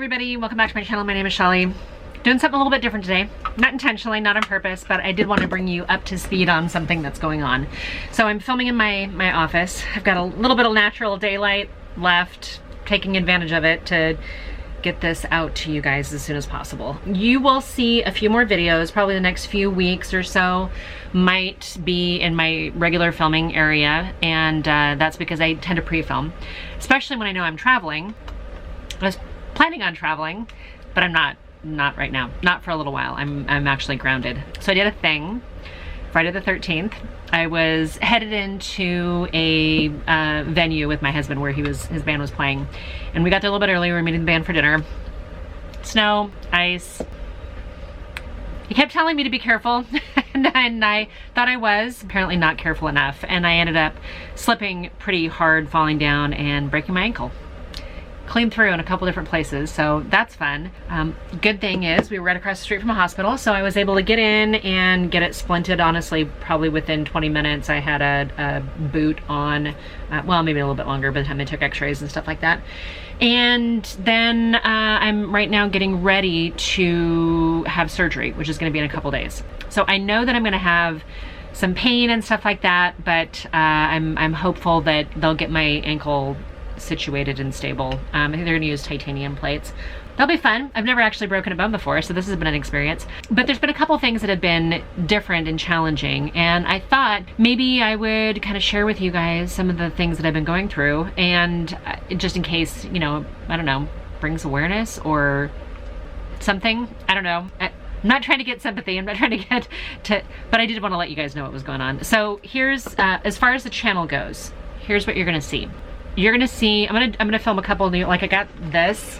everybody, welcome back to my channel. My name is Shelly. Doing something a little bit different today. Not intentionally, not on purpose, but I did want to bring you up to speed on something that's going on. So I'm filming in my office. I've got a little bit of natural daylight left, taking advantage of it to get this out to you guys as soon as possible. You will see a few more videos, probably the next few weeks or so, might be in my regular filming area, and that's because I tend to pre-film, especially when I know I'm traveling. I was planning on traveling, but I'm not right now. Not for a little while. I'm actually grounded. So I did a thing Friday the 13th. I was headed into a venue with my husband where his band was playing, and we got there a little bit early. We were meeting the band for dinner. Snow, ice. He kept telling me to be careful, and I thought I was apparently not careful enough, and I ended up slipping pretty hard, falling down and breaking my ankle. Clean through in a couple different places, so that's fun. Good thing is we were right across the street from a hospital, so I was able to get in and get it splinted. Honestly, probably within 20 minutes I had a boot on, well, maybe a little bit longer by the time they took x-rays and stuff like that. And then I'm right now getting ready to have surgery, which is going to be in a couple days. So I know that I'm going to have some pain and stuff like that, but I'm hopeful that they'll get my ankle situated and stable. I think they're gonna use titanium plates. That'll be fun. I've never actually broken a bone before, so this has been an experience. But there's been a couple things that have been different and challenging, and I thought maybe I would kind of share with you guys some of the things that I've been going through, and just in case, you know, I don't know, brings awareness or something. I don't know. I'm not trying to get sympathy. I'm not trying to get to, but I did want to let you guys know what was going on. So here's, as far as the channel goes, here's what you're gonna see. You're gonna see, I'm gonna film a couple new, like I got this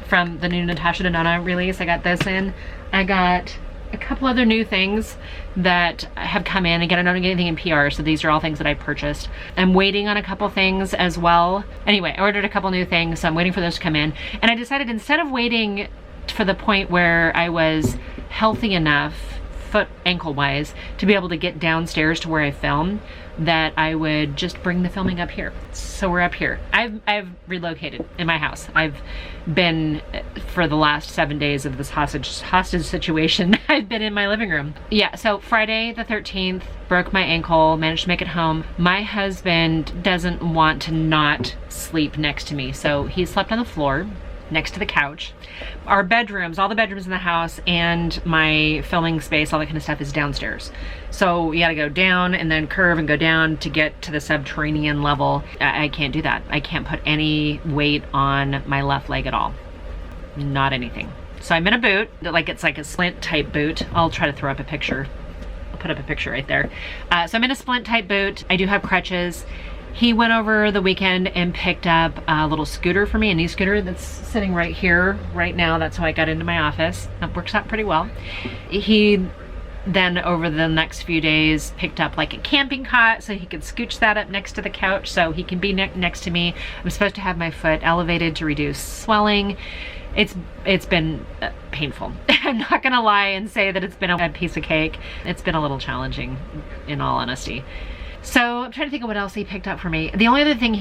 from the new Natasha Denona release. I got this in. I got a couple other new things that have come in. Again, I don't get anything in PR, so these are all things that I purchased. I'm waiting on a couple things as well. Anyway, I ordered a couple new things, so I'm waiting for those to come in. And I decided instead of waiting for the point where I was healthy enough, foot ankle wise, to be able to get downstairs to where I film, that I would just bring the filming up here. So we're up here. I've relocated in my house. I've been, for the last 7 days of this hostage situation, I've been in my living room. Yeah, so Friday the 13th, broke my ankle, managed to make it home. My husband doesn't want to not sleep next to me, so he slept on the floor next to the couch. Our bedrooms, all the bedrooms in the house and my filming space, all that kind of stuff is downstairs. So you gotta go down and then curve and go down to get to the subterranean level. I can't do that. I can't put any weight on my left leg at all. Not anything. So I'm in a boot, like it's like a splint type boot. I'll try to throw up a picture. I'll put up a picture right there. So I'm in a splint type boot. I do have crutches. He went over the weekend and picked up a little scooter for me, a knee scooter that's sitting right here, right now. That's how I got into my office. That works out pretty well. He then, over the next few days, picked up like a camping cot so he could scooch that up next to the couch so he can be next to me. I'm supposed to have my foot elevated to reduce swelling. It's been painful. I'm not gonna lie and say that it's been a piece of cake. It's been a little challenging, in all honesty. So I'm trying to think of what else he picked up for me. The only other thing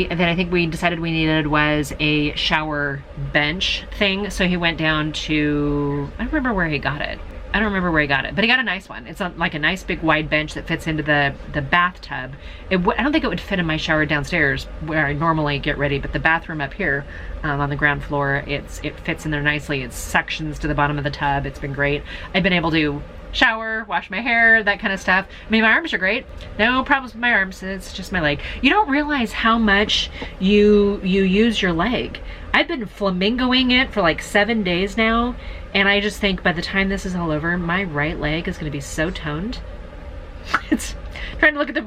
that I think we decided we needed was a shower bench thing. So he went down to, I don't remember where he got it. I don't remember where he got it, but he got a nice one. It's like a nice big wide bench that fits into the bathtub. I don't think it would fit in my shower downstairs where I normally get ready, but the bathroom up here on the ground floor, it fits in there nicely. It's sections to the bottom of the tub. It's been great. I've been able to shower, wash my hair, that kind of stuff. I mean, my arms are great. No problems with my arms. It's just my leg. You don't realize how much you use your leg. I've been flamingoing it for like 7 days now, and I just think by the time this is all over, my right leg is going to be so toned. It's trying to look at the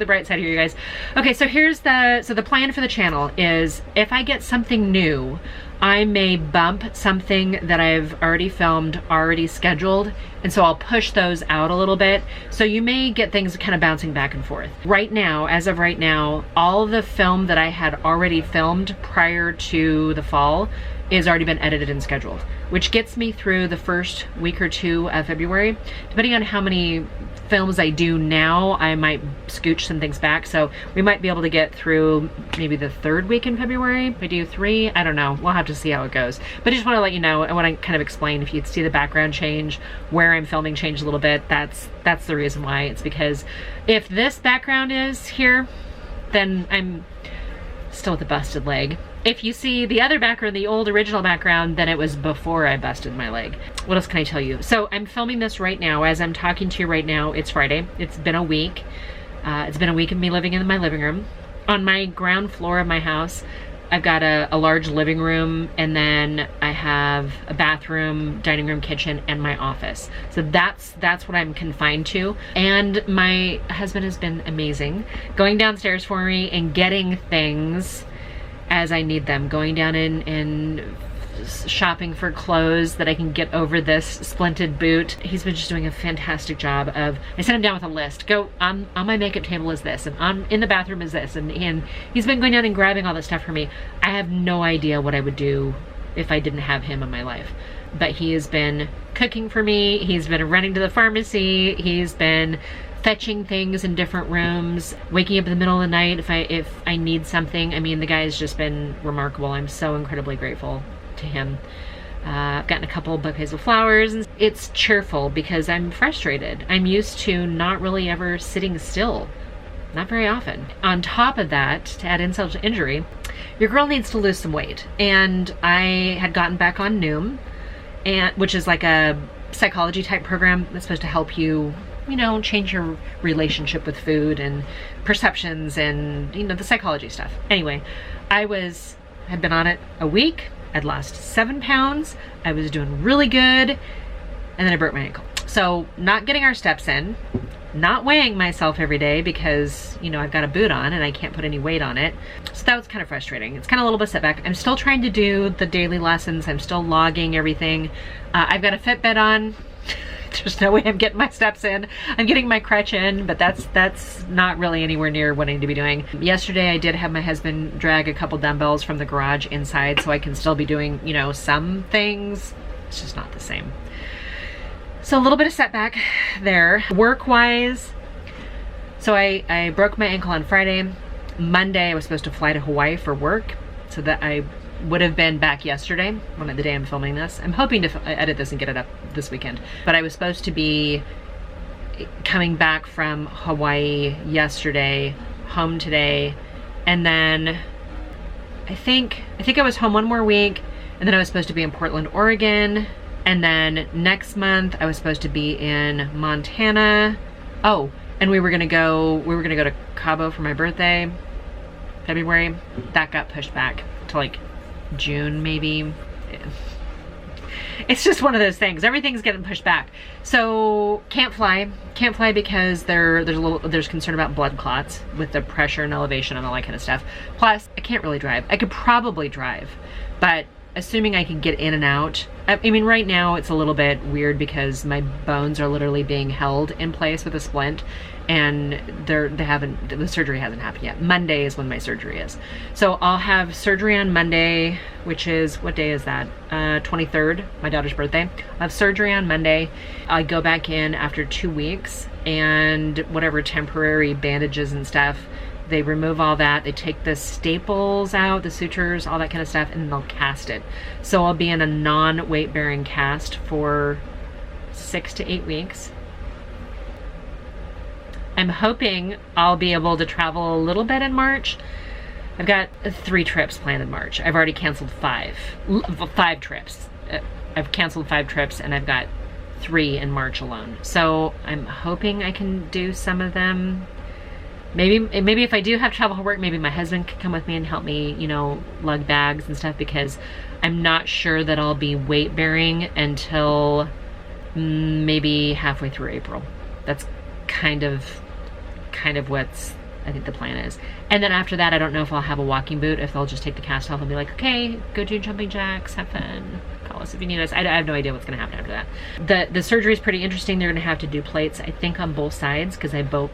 bright side here, you guys. Okay, so here's the plan for the channel is if I get something new, I may bump something that I've already filmed, already scheduled, and so I'll push those out a little bit. So you may get things kind of bouncing back and forth. Right now, as of right now, all the film that I had already filmed prior to the fall is already been edited and scheduled, which gets me through the first week or two of February. Depending on how many films I do now, I might scooch some things back. So we might be able to get through maybe the 3rd week in February. If we do 3, I don't know. We'll have to see how it goes. But I just want to let you know, I want to kind of explain, if you see the background change, where I'm filming change a little bit, that's the reason why. It's because if this background is here, then I'm still with a busted leg. If you see the other background, the old original background, then it was before I busted my leg. What else can I tell you? So I'm filming this right now. As I'm talking to you right now, it's Friday. It's been a week. It's been a week of me living in my living room. On my ground floor of my house, I've got a large living room, and then I have a bathroom, dining room, kitchen, and my office. So that's what I'm confined to. And my husband has been amazing, going downstairs for me and getting things as I need them, going down and shopping for clothes that I can get over this splinted boot. He's been just doing a fantastic job of, I sent him down with a list. Go on my makeup table is this, and in the bathroom is this, and he's been going down and grabbing all this stuff for me. I have no idea what I would do if I didn't have him in my life. But he has been cooking for me, he's been running to the pharmacy, he's been fetching things in different rooms, waking up in the middle of the night if I need something. I mean, the guy's just been remarkable. I'm so incredibly grateful to him. I've gotten a couple of bouquets of flowers, and it's cheerful because I'm frustrated. I'm used to not really ever sitting still, not very often. On top of that, to add insult to injury, your girl needs to lose some weight. And I had gotten back on Noom, which is like a psychology type program that's supposed to help you, you know, change your relationship with food and perceptions and, you know, the psychology stuff. Anyway, had been on it a week. I'd lost 7 pounds. I was doing really good. And then I broke my ankle. So not getting our steps in, not weighing myself every day because, you know, I've got a boot on and I can't put any weight on it. So that was kind of frustrating. It's kind of a little bit setback. I'm still trying to do the daily lessons. I'm still logging everything. I've got a Fitbit on. There's no way I'm getting my steps in. I'm getting my crutch in, but that's not really anywhere near what I need to be doing. Yesterday I did have my husband drag a couple dumbbells from the garage inside, so I can still be doing, you know, some things. It's just not the same. So a little bit of setback there. Work-wise, so I broke my ankle on Friday. Monday I was supposed to fly to Hawaii for work, so that I would have been back yesterday, the day I'm filming this. I'm hoping to edit this and get it up this weekend. But I was supposed to be coming back from Hawaii yesterday, home today, and then I think I was home one more week, and then I was supposed to be in Portland, Oregon, and then next month I was supposed to be in Montana. Oh, and we were gonna go to Cabo for my birthday, February. That got pushed back to like June maybe. It's just one of those things. Everything's getting pushed back. So can't fly because there's concern about blood clots with the pressure and elevation and all that kind of stuff. Plus I can't really drive. I could probably drive, but assuming I can get in and out. I mean, right now it's a little bit weird because my bones are literally being held in place with a splint, and the surgery hasn't happened yet. Monday is when my surgery is. So I'll have surgery on Monday, which is, what day is that? 23rd, my daughter's birthday. I'll have surgery on Monday. I go back in after 2 weeks, and whatever temporary bandages and stuff, they remove all that. They take the staples out, the sutures, all that kind of stuff, and they'll cast it. So I'll be in a non-weight bearing cast for 6 to 8 weeks. I'm hoping I'll be able to travel a little bit in March. I've got 3 trips planned in March. I've already canceled 5 trips. I've canceled 5 trips, and I've got 3 in March alone. So I'm hoping I can do some of them. Maybe if I do have travel for work, maybe my husband can come with me and help me, you know, lug bags and stuff, because I'm not sure that I'll be weight bearing until maybe halfway through April. That's kind of what's, I think, the plan is. And then after that, I don't know if I'll have a walking boot, if they'll just take the cast off and be like, okay, go do jumping jacks, have fun, call us if you need us. I have no idea what's gonna happen after that. The surgery is pretty interesting. They're gonna have to do plates, I think, on both sides, because I both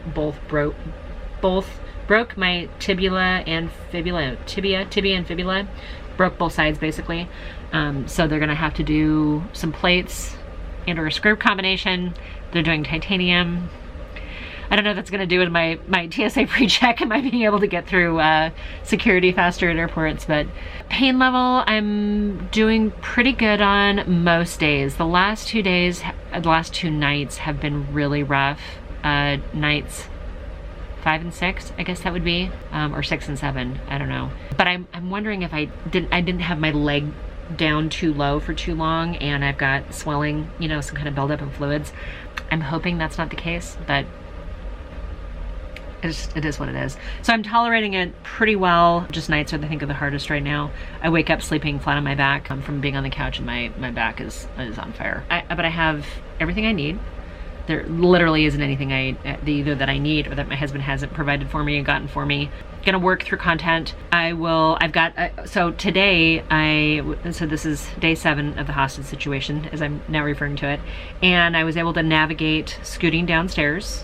broke my tibia and fibula, broke both sides basically. So they're gonna have to do some plates and or a screw combination. They're doing titanium. I don't know if that's gonna do with my TSA pre-check and my being able to get through security faster at airports, but pain level, I'm doing pretty good on most days. The last 2 days, the last 2 nights have been really rough. Nights 5 and 6, I guess that would be, or 6 and 7, I don't know. But I'm wondering if I didn't have my leg down too low for too long and I've got swelling, you know, some kind of buildup in fluids. I'm hoping that's not the case, but it is what it is. So I'm tolerating it pretty well. Just nights are, I think, the hardest right now. I wake up sleeping flat on my back from being on the couch, and my back is on fire. But I have everything I need. There literally isn't anything either that I need or that my husband hasn't provided for me and gotten for me. Gonna work through content. So today, so this is day 7 of the hostage situation, as I'm now referring to it. And I was able to navigate scooting downstairs.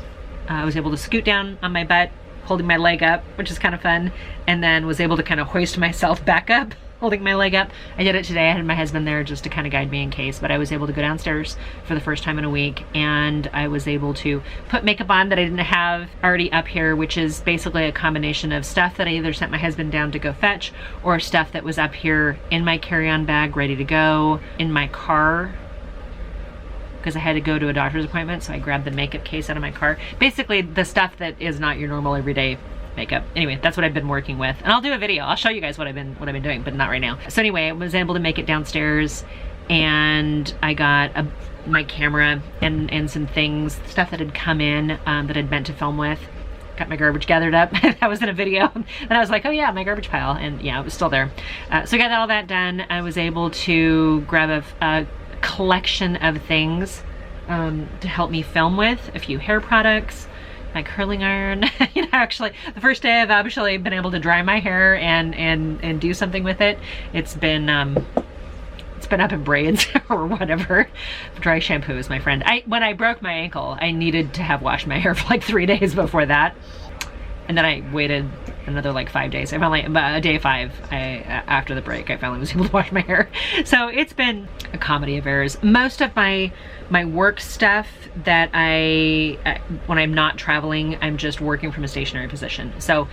I was able to scoot down on my butt, holding my leg up, which is kind of fun. And then was able to kind of hoist myself back up, holding my leg up. I did it today. I had my husband there just to kind of guide me in case, but I was able to go downstairs for the first time in a week, and I was able to put makeup on that I didn't have already up here, which is basically a combination of stuff that I either sent my husband down to go fetch or stuff that was up here in my carry-on bag ready to go in my car, because I had to go to a doctor's appointment, so I grabbed the makeup case out of my car. Basically the stuff that is not your normal everyday makeup. Anyway, that's what I've been working with, and I'll do a video. I'll show you guys what I've been doing, but not right now. So anyway, I was able to make it downstairs, and I got my camera and some things, stuff that had come in that I'd meant to film with. Got my garbage gathered up. That was in a video, and I was like, oh yeah, my garbage pile, and yeah, it was still there. So I got all that done. I was able to grab a collection of things to help me film with, a few hair products, my curling iron. You know, actually, the first day I've actually been able to dry my hair and do something with it. It's been up in braids or whatever. Dry shampoo is my friend. When I broke my ankle, I needed to have washed my hair for like 3 days before that. And then I waited another like 5 days. I finally, day 5, after the break, I finally was able to wash my hair. So it's been a comedy of errors. Most of my work stuff that when I'm not traveling, I'm just working from a stationary position. So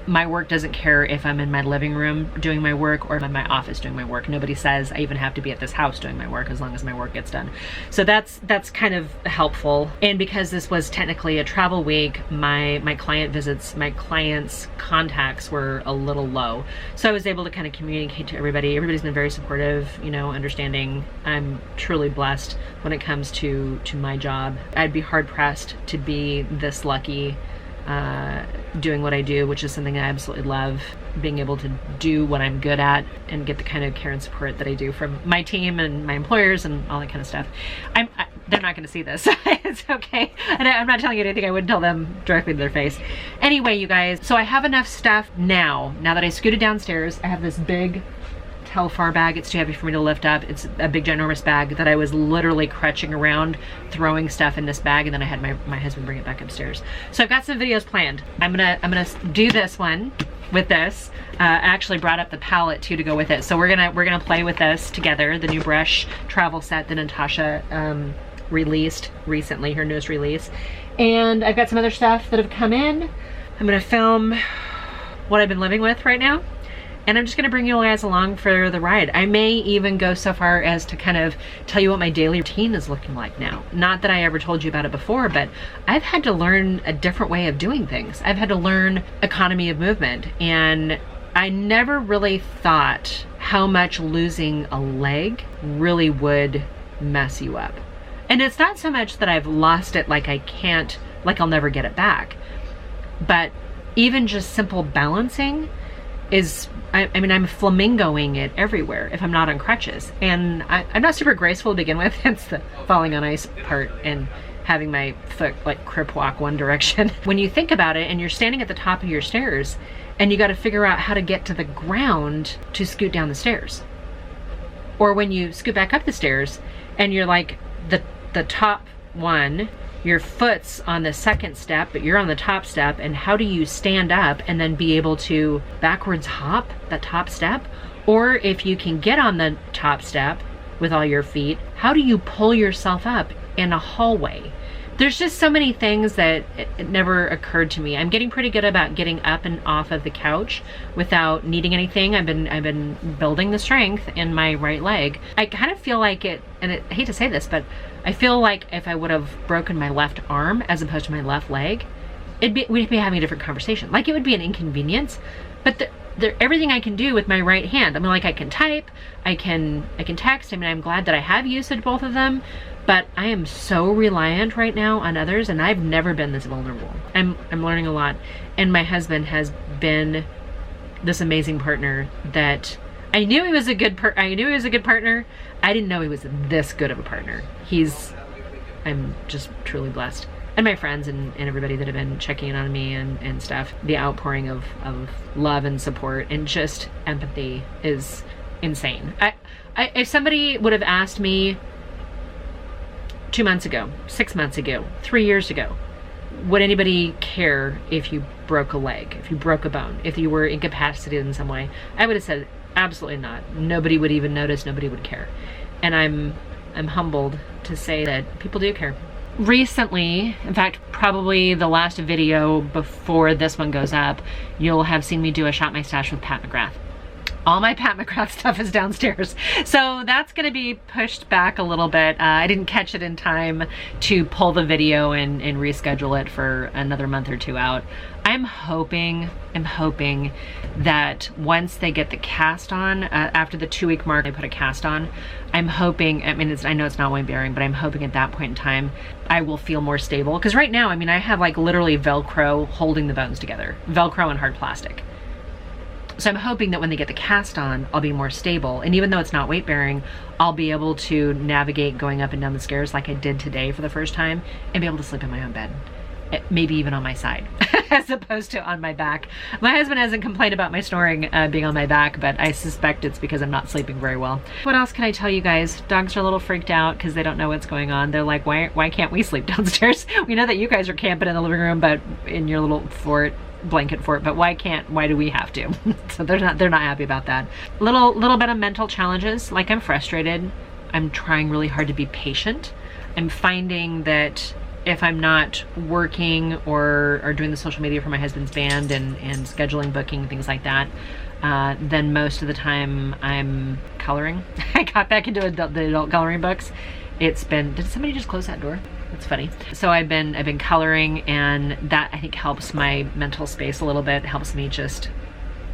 my work doesn't care if I'm in my living room doing my work or if I'm in my office doing my work. Nobody says I even have to be at this house doing my work as long as my work gets done. So that's kind of helpful. And because this was technically a travel week, my client visits, my clients' contacts were a little low. So I was able to kind of communicate to everybody. Everybody's been very supportive, you know, understanding. I'm truly blessed when it comes to my job. I'd be hard pressed to be this lucky doing what I do, which is something I absolutely love, being able to do what I'm good at and get the kind of care and support that I do from my team and my employers and all that kind of stuff. They're not going to see this. It's okay. And I'm not telling you anything I wouldn't tell them directly to their face. Anyway, you guys, so I have enough stuff now that I scooted downstairs. I have this big Telfar bag. It's too heavy for me to lift up. It's a big ginormous bag that I was literally crutching around, throwing stuff in this bag, and then I had my husband bring it back upstairs. So I've got some videos planned. I'm gonna do this one with this. I actually brought up the palette too to go with it. So we're gonna play with this together, the new brush travel set that Natasha released recently, her newest release. And I've got some other stuff that have come in. I'm gonna film what I've been living with right now. And I'm just gonna bring you guys along for the ride. I may even go so far as to kind of tell you what my daily routine is looking like now. Not that I ever told you about it before, but I've had to learn a different way of doing things. I've had to learn economy of movement, and I never really thought how much losing a leg really would mess you up. And it's not so much that I've lost it like I'll never get it back, but even just simple balancing is, I mean, I'm flamingoing it everywhere if I'm not on crutches. And I'm not super graceful to begin with. It's the falling on ice part and having my foot like crip walk one direction. When you think about it and you're standing at the top of your stairs and you got to figure out how to get to the ground to scoot down the stairs. Or when you scoot back up the stairs and you're like the top one, your foot's on the second step, but you're on the top step, and how do you stand up and then be able to backwards hop that top step? Or if you can get on the top step with all your feet, how do you pull yourself up in a hallway? there's just so many things that it never occurred to me. I'm getting pretty good about getting up and off of the couch without needing anything. I've been building the strength in my right leg. I kind of feel like it, and I hate to say this, but I feel like if I would have broken my left arm as opposed to my left leg, we'd be having a different conversation. Like, it would be an inconvenience, but everything I can do with my right hand. I mean, like, I can type, I can text. I mean, I'm glad that I have used both of them, but I am so reliant right now on others, and I've never been this vulnerable. I'm learning a lot, and my husband has been this amazing partner that I knew he was a good partner. I didn't know he was this good of a partner. I'm just truly blessed. And my friends and everybody that have been checking in on me and stuff. The outpouring of love and support and just empathy is insane. If somebody would have asked me 2 months ago, 6 months ago, 3 years ago, would anybody care if you broke a leg, if you broke a bone, if you were incapacitated in some way? I would have said absolutely not. Nobody would even notice, nobody would care. And I'm humbled to say that people do care. Recently, in fact, probably the last video before this one goes up, you'll have seen me do a Shot My Stash with Pat McGrath. All my Pat McGrath stuff is downstairs. So that's gonna be pushed back a little bit. I didn't catch it in time to pull the video and reschedule it for another month or two out. I'm hoping that once they get the cast on, after the 2-week mark, they put a cast on. I'm hoping, I mean, I know it's not weight bearing, but I'm hoping at that point in time, I will feel more stable. Because right now, I mean, I have like literally Velcro holding the bones together. Velcro and hard plastic. So I'm hoping that when they get the cast on, I'll be more stable. And even though it's not weight bearing, I'll be able to navigate going up and down the stairs like I did today for the first time and be able to sleep in my own bed. Maybe even on my side as opposed to on my back. My husband hasn't complained about my snoring being on my back, but I suspect it's because I'm not sleeping very well. What else can I tell you guys? Dogs are a little freaked out because they don't know what's going on. They're like, why can't we sleep downstairs? We know that you guys are camping in the living room, but in your little blanket fort, but why do we have to? So they're not happy about that. Little bit of mental challenges. Like, I'm frustrated. I'm trying really hard to be patient. I'm finding that if I'm not working or doing the social media for my husband's band and scheduling, booking, things like that, then most of the time I'm coloring. I got back into the adult coloring books. It's been, did somebody just close that door? That's funny. So I've been coloring, and that I think helps my mental space a little bit. It helps me just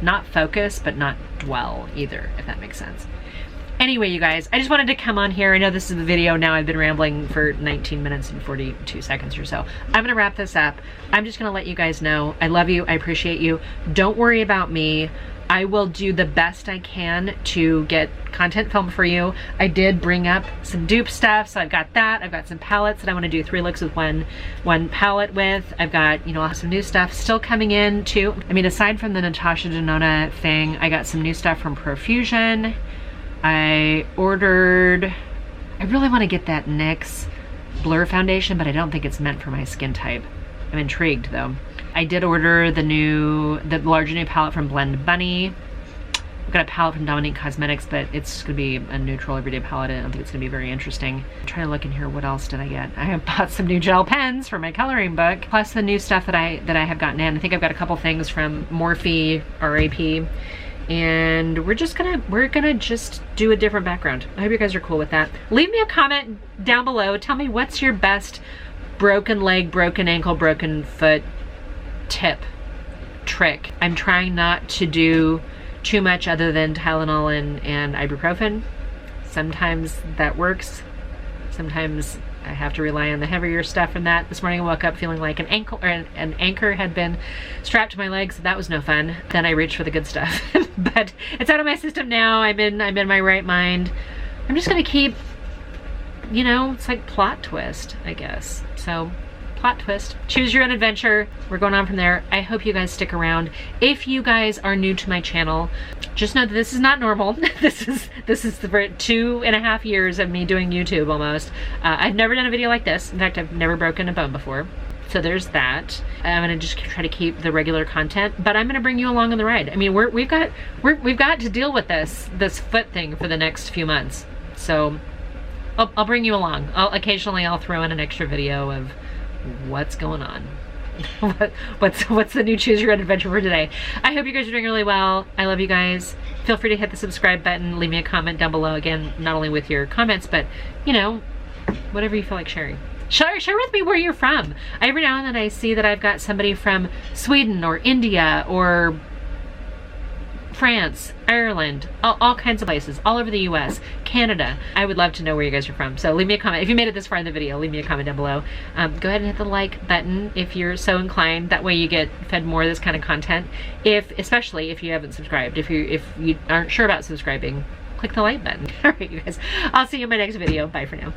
not focus, but not dwell either, if that makes sense. Anyway, you guys, I just wanted to come on here. I know this is the video now. I've been rambling for 19 minutes and 42 seconds or so. I'm gonna wrap this up. I'm just gonna let you guys know I love you, I appreciate you. Don't worry about me. I will do the best I can to get content filmed for you. I did bring up some dupe stuff, so I've got that. I've got some palettes that I want to do 3 looks with one palette with. I've got, you know, some new stuff still coming in too. I mean, aside from the Natasha Denona thing, I got some new stuff from Profusion. I really want to get that NYX Blur foundation, but I don't think it's meant for my skin type. I'm intrigued though. I did order the larger new palette from Blend Bunny. I've got a palette from Dominique Cosmetics, but it's gonna be a neutral everyday palette. I don't think it's gonna be very interesting. I'm trying to look in here, what else did I get? I have bought some new gel pens for my coloring book, plus the new stuff that I have gotten in. I think I've got a couple things from Morphe RAP. And we're gonna just do a different background. I hope you guys are cool with that. Leave me a comment down below. Tell me what's your best broken leg, broken ankle, broken foot trick. I'm trying not to do too much other than Tylenol and ibuprofen. Sometimes that works. Sometimes I have to rely on the heavier stuff from that. This morning I woke up feeling like an anchor had been strapped to my legs. That was no fun. Then I reached for the good stuff. But it's out of my system now. I'm in my right mind. I'm just gonna keep, you know, it's like plot twist, I guess. So plot twist. Choose your own adventure. We're going on from there. I hope you guys stick around. If you guys are new to my channel, just know that this is not normal. This is the 2.5 years of me doing YouTube almost. I've never done a video like this. In fact, I've never broken a bone before. So there's that. I'm gonna just try to keep the regular content, but I'm gonna bring you along on the ride. I mean, we've got to deal with this foot thing for the next few months. So I'll bring you along. Occasionally I'll throw in an extra video of what's going on. what's the new choose your own adventure for today. I hope you guys are doing really well. I love you guys. Feel free to hit the subscribe button, leave me a comment down below, again, not only with your comments, but you know, whatever you feel like sharing. Share with me where you're from. Every now and then I see that I've got somebody from Sweden or India or France, Ireland, all kinds of places, all over the US, Canada. I would love to know where you guys are from. So leave me a comment. If you made it this far in the video, leave me a comment down below. Go ahead and hit the like button if you're so inclined. That way you get fed more of this kind of content. Especially if you haven't subscribed. If you aren't sure about subscribing, click the like button. All right, you guys. I'll see you in my next video. Bye for now.